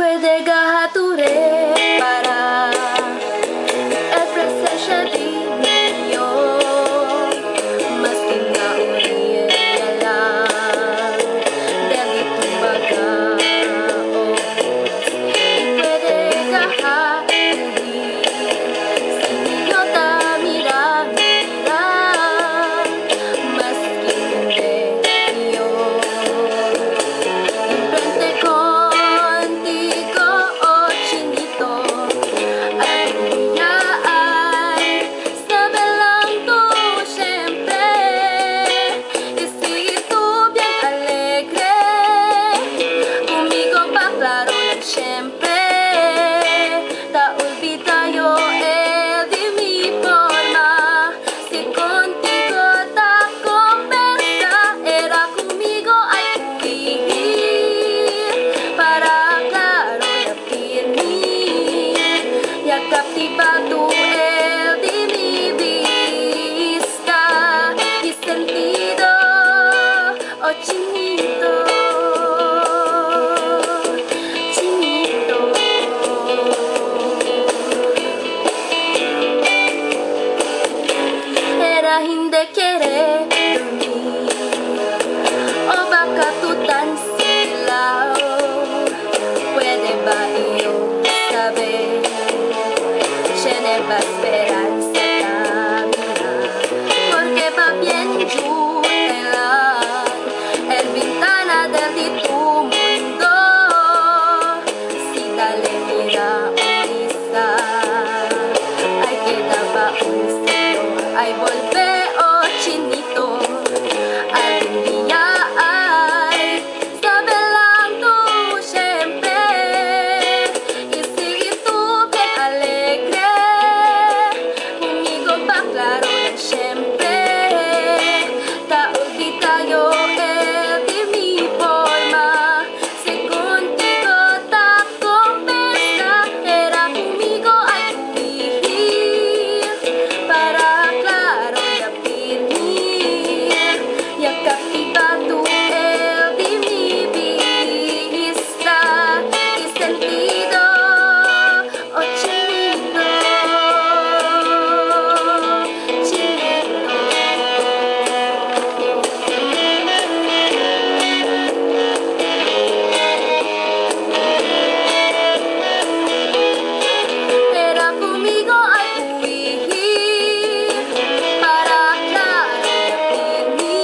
puede gature para el presente mío, mas kinauriya lang dahil tumaga puede gahaturi sinyo tamira mas kinde niyo enfrente contigo oh chinito at niya ay sabi lang tú siempre y sigue tú bien alegre conmigo pa claro lang siempre da olvidayo de mi forma si contigo ta conversa era conmigo ay huir para claro la firme y a captivado el de mi vista y sentido oh chinito chinito era hindi querer dormir o baka tú tan silaw puede ba iyong saber tiene pa esperanza caminar porque va bien juntar el ventana de tu mundo si dale mira unisa ay queda pa un sitio ay volve oh chinito algún día ay sabe lang tú siempre y sigue tú bien alegre conmigo pa claro lang siempre ta olvidayo de mi forma si contigo ta conversa era conmigo ay huir para claro la firme y a captivado el de mi vista y sentido oh chinito chinito era conmigo ay huir para claro la firme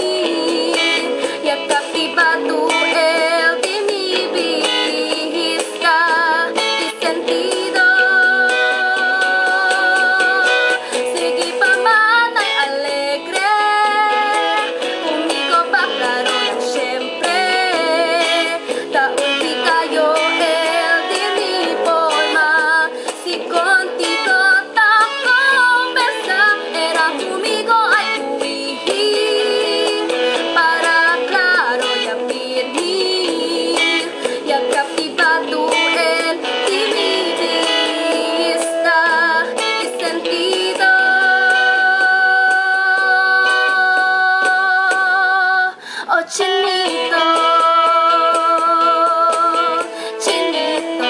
y a captivado el de mi vista y sentido sigue pa man ay alegre conmigo pa claro lang siempre ta olvidayo el de mi forma si contigo ta conversa era conmigo ay huir para claro ya firme y a captivado el de mi vista y sentido oh chinito chinito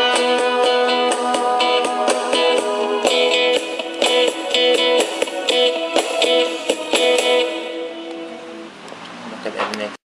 Look at that next.